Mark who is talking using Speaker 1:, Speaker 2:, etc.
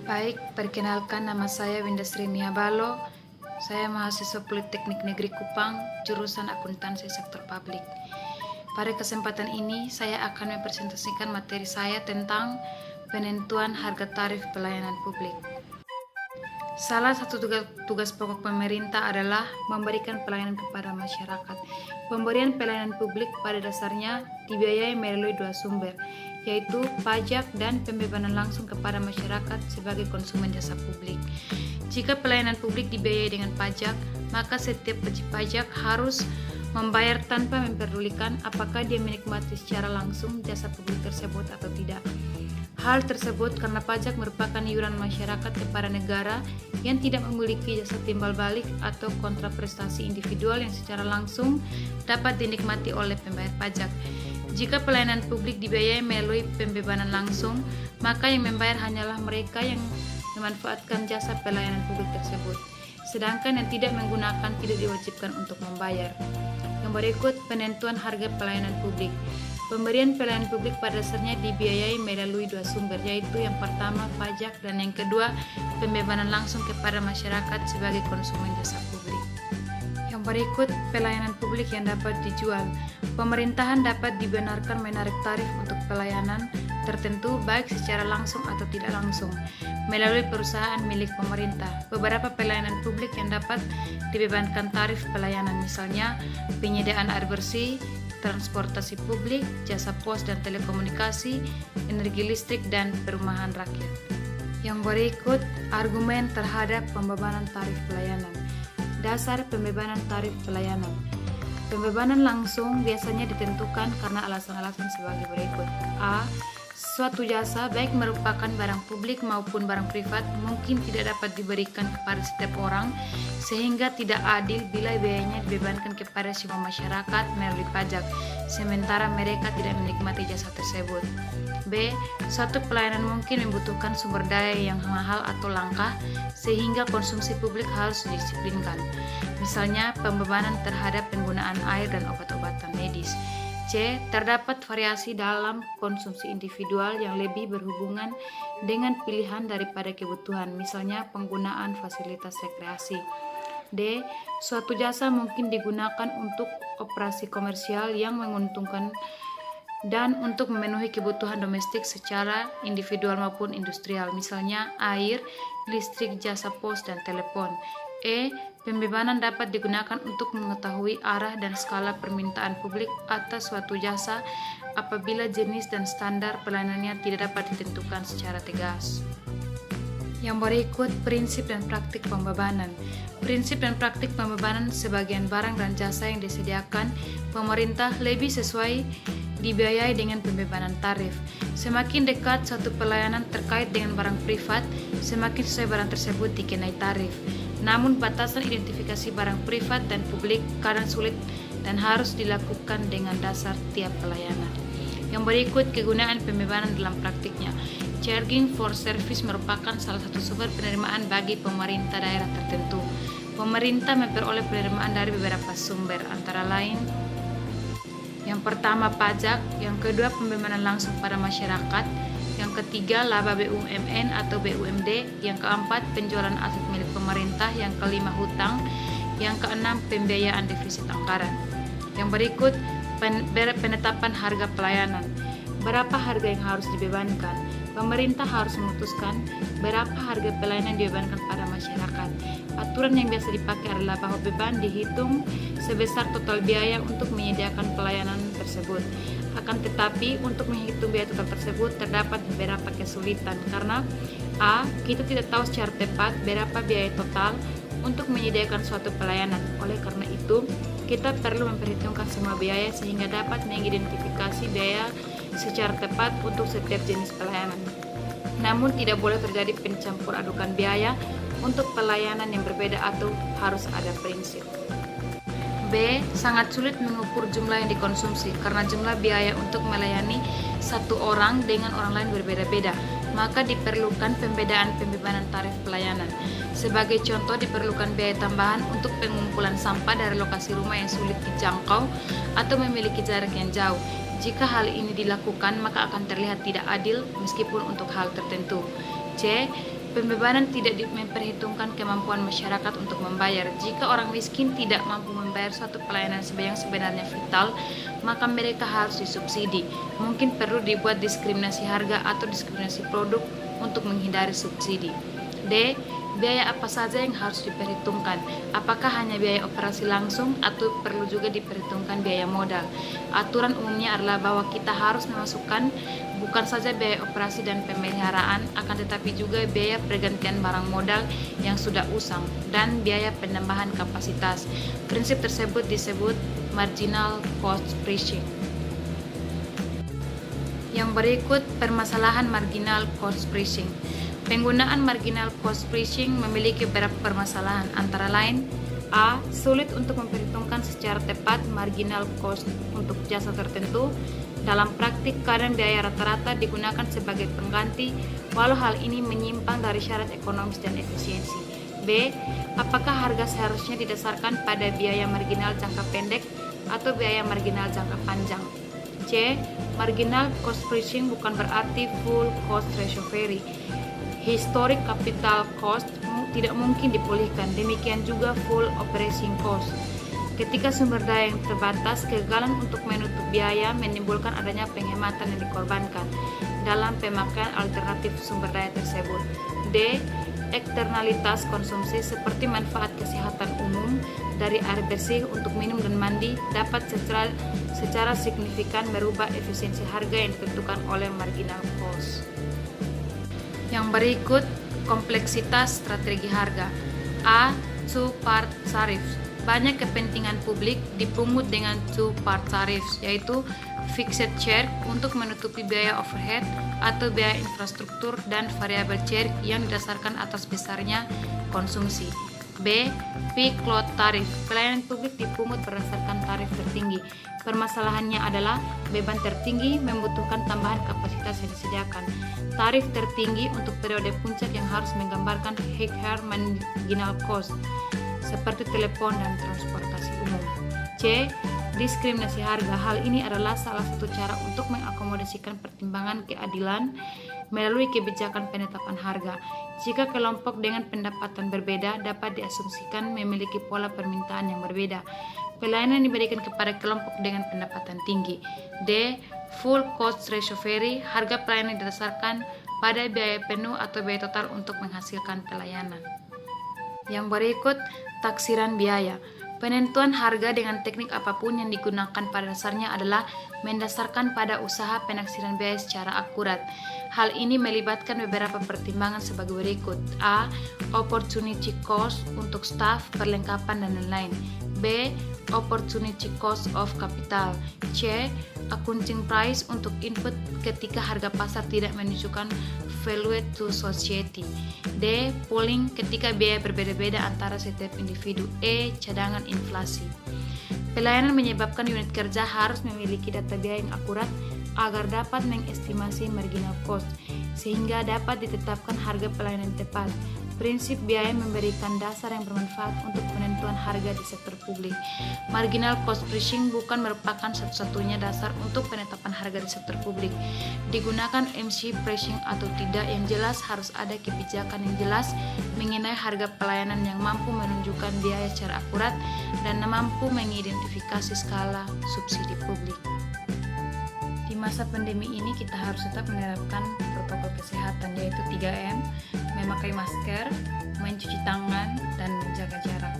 Speaker 1: Baik, perkenalkan nama saya Winda Sri Miabalo. Saya mahasiswa Politeknik Negeri Kupang, jurusan Akuntansi Sektor Publik. Pada kesempatan ini, saya akan mempresentasikan materi saya tentang penentuan harga tarif pelayanan publik. Salah satu tugas pokok pemerintah adalah memberikan pelayanan kepada masyarakat. Pemberian pelayanan publik pada dasarnya dibiayai melalui dua sumber, yaitu pajak dan pembebanan langsung kepada masyarakat sebagai konsumen jasa publik. Jika pelayanan publik dibiayai dengan pajak, maka setiap wajib pajak harus membayar tanpa memperdulikan apakah dia menikmati secara langsung jasa publik tersebut atau tidak. Hal tersebut karena pajak merupakan iuran masyarakat kepada negara yang tidak memiliki jasa timbal balik atau kontraprestasi individual yang secara langsung dapat dinikmati oleh pembayar pajak. Jika pelayanan publik dibiayai melalui pembebanan langsung, maka yang membayar hanyalah mereka yang memanfaatkan jasa pelayanan publik tersebut, sedangkan yang tidak menggunakan tidak diwajibkan untuk membayar. Yang berikut penentuan harga pelayanan publik. Pemberian pelayanan publik pada dasarnya dibiayai melalui dua sumber, yaitu yang pertama pajak dan yang kedua pembebanan langsung kepada masyarakat sebagai konsumen jasa publik. Yang berikut pelayanan publik yang dapat dijual. Pemerintahan dapat dibenarkan menarik tarif untuk pelayanan tertentu baik secara langsung atau tidak langsung melalui perusahaan milik pemerintah. Beberapa pelayanan publik yang dapat dibebankan tarif pelayanan misalnya penyediaan air bersih, transportasi publik, jasa pos dan telekomunikasi, energi listrik, dan perumahan rakyat. Yang berikut argumen terhadap pembebanan tarif pelayanan. Dasar pembebanan tarif pelayanan. Pembebanan langsung biasanya ditentukan karena alasan-alasan sebagai berikut. A. Suatu jasa baik merupakan barang publik maupun barang privat mungkin tidak dapat diberikan kepada setiap orang sehingga tidak adil bila biayanya dibebankan kepada semua masyarakat melalui pajak sementara mereka tidak menikmati jasa tersebut. B. Suatu pelayanan mungkin membutuhkan sumber daya yang mahal atau langka sehingga konsumsi publik harus didisiplinkan. Misalnya pembebanan terhadap penggunaan air dan obat-obatan medis. C. Terdapat variasi dalam konsumsi individual yang lebih berhubungan dengan pilihan daripada kebutuhan, misalnya penggunaan fasilitas rekreasi. D. Suatu jasa mungkin digunakan untuk operasi komersial yang menguntungkan dan untuk memenuhi kebutuhan domestik secara individual maupun industrial, misalnya air, listrik, jasa pos, dan telepon. E. Pembebanan dapat digunakan untuk mengetahui arah dan skala permintaan publik atas suatu jasa apabila jenis dan standar pelayanannya tidak dapat ditentukan secara tegas. Yang berikut prinsip dan praktik pembebanan. Prinsip dan praktik pembebanan sebagian barang dan jasa yang disediakan pemerintah lebih sesuai dibiayai dengan pembebanan tarif. Semakin dekat suatu pelayanan terkait dengan barang privat, semakin sesuai barang tersebut dikenai tarif. Namun batasan identifikasi barang privat dan publik kadang sulit dan harus dilakukan dengan dasar tiap pelayanan. Yang berikut kegunaan pembebanan dalam praktiknya. Charging for service merupakan salah satu sumber penerimaan bagi pemerintah daerah tertentu. Pemerintah memperoleh penerimaan dari beberapa sumber, antara lain yang pertama pajak, yang kedua pembebanan langsung pada masyarakat, yang ketiga laba BUMN atau BUMD, yang keempat penjualan aset milik pemerintah, yang kelima hutang, yang keenam pembiayaan defisit anggaran. Yang berikut penetapan harga pelayanan. Berapa harga yang harus dibebankan? Pemerintah harus memutuskan berapa harga pelayanan dibebankan pada masyarakat. Aturan yang biasa dipakai adalah bahwa beban dihitung sebesar total biaya untuk menyediakan pelayanan tersebut. Akan tetapi untuk menghitung biaya total tersebut terdapat beberapa kesulitan karena A. Kita tidak tahu secara tepat berapa biaya total untuk menyediakan suatu pelayanan. Oleh karena itu, kita perlu memperhitungkan semua biaya sehingga dapat mengidentifikasi biaya secara tepat untuk setiap jenis pelayanan. Namun tidak boleh terjadi pencampur adukan biaya untuk pelayanan yang berbeda atau harus ada prinsip. B. Sangat sulit mengukur jumlah yang dikonsumsi karena jumlah biaya untuk melayani satu orang dengan orang lain berbeda-beda. Maka diperlukan pembedaan pembebanan tarif pelayanan. Sebagai contoh, diperlukan biaya tambahan untuk pengumpulan sampah dari lokasi rumah yang sulit dijangkau atau memiliki jarak yang jauh. Jika hal ini dilakukan, maka akan terlihat tidak adil meskipun untuk hal tertentu. C. Pembebanan tidak memperhitungkan kemampuan masyarakat untuk membayar. Jika orang miskin tidak mampu membayar suatu pelayanan yang sebenarnya vital, maka mereka harus disubsidi. Mungkin perlu dibuat diskriminasi harga atau diskriminasi produk untuk menghindari subsidi. D. Biaya apa saja yang harus diperhitungkan? Apakah hanya biaya operasi langsung atau perlu juga diperhitungkan biaya modal? Aturan umumnya adalah bahwa kita harus memasukkan bukan saja biaya operasi dan pemeliharaan, akan tetapi juga biaya pergantian barang modal yang sudah usang dan biaya penambahan kapasitas. Prinsip tersebut disebut marginal cost pricing. Yang berikut permasalahan marginal cost pricing. Penggunaan marginal cost pricing memiliki beberapa permasalahan, antara lain: A. Sulit untuk memperhitungkan secara tepat marginal cost untuk jasa tertentu. Dalam praktik, kadang biaya rata-rata digunakan sebagai pengganti, walau hal ini menyimpang dari syarat ekonomis dan efisiensi. B. Apakah harga seharusnya didasarkan pada biaya marginal jangka pendek atau biaya marginal jangka panjang? C. Marginal cost pricing bukan berarti full cost ratio vary. Historic capital cost tidak mungkin dipulihkan, demikian juga full operating cost. Ketika sumber daya yang terbatas, kegagalan untuk menutup biaya menimbulkan adanya penghematan yang dikorbankan dalam pemakaian alternatif sumber daya tersebut. D. Eksternalitas konsumsi seperti manfaat kesehatan umum dari air bersih untuk minum dan mandi dapat secara signifikan merubah efisiensi harga yang ditentukan oleh marginal cost. Yang berikut kompleksitas strategi harga. A. Two-part tariffs. Banyak kepentingan publik dipungut dengan two-part tariffs, yaitu fixed charge untuk menutupi biaya overhead atau biaya infrastruktur dan variable charge yang didasarkan atas besarnya konsumsi. B. Peak load tarif. Pelayanan publik dipungut berdasarkan tarif tertinggi. Permasalahannya adalah beban tertinggi membutuhkan tambahan kapasitas yang disediakan. Tarif tertinggi untuk periode puncak yang harus menggambarkan higher marginal cost seperti telepon dan transportasi umum. C. Diskriminasi harga. Hal ini adalah salah satu cara untuk mengakomodasikan pertimbangan keadilan melalui kebijakan penetapan harga. Jika kelompok dengan pendapatan berbeda dapat diasumsikan memiliki pola permintaan yang berbeda, pelayanan diberikan kepada kelompok dengan pendapatan tinggi. D. Full cost ratio vary. Harga pelayanan didasarkan pada biaya penuh atau biaya total untuk menghasilkan pelayanan. Yang berikut taksiran biaya. Penentuan harga dengan teknik apapun yang digunakan pada dasarnya adalah mendasarkan pada usaha penaksiran biaya secara akurat. Hal ini melibatkan beberapa pertimbangan sebagai berikut. A. Opportunity cost untuk staf, perlengkapan, dan lain-lain. B. Opportunity cost of capital. C. Accounting price untuk input ketika harga pasar tidak menunjukkan value to society. D. Pooling ketika biaya berbeda-beda antara setiap individu. E. Cadangan inflasi. Pelayanan menyebabkan unit kerja harus memiliki data biaya yang akurat agar dapat mengestimasi marginal cost, sehingga dapat ditetapkan harga pelayanan tepat. Prinsip biaya memberikan dasar yang bermanfaat untuk penentuan harga di sektor publik. Marginal cost pricing bukan merupakan satu-satunya dasar untuk penetapan harga di sektor publik. Digunakan MC pricing atau tidak, yang jelas harus ada kebijakan yang jelas mengenai harga pelayanan yang mampu menunjukkan biaya secara akurat dan mampu mengidentifikasi skala subsidi publik. Di masa pandemi ini kita harus tetap menerapkan protokol kesehatan, yaitu 3M, memakai masker, mencuci tangan, dan menjaga jarak.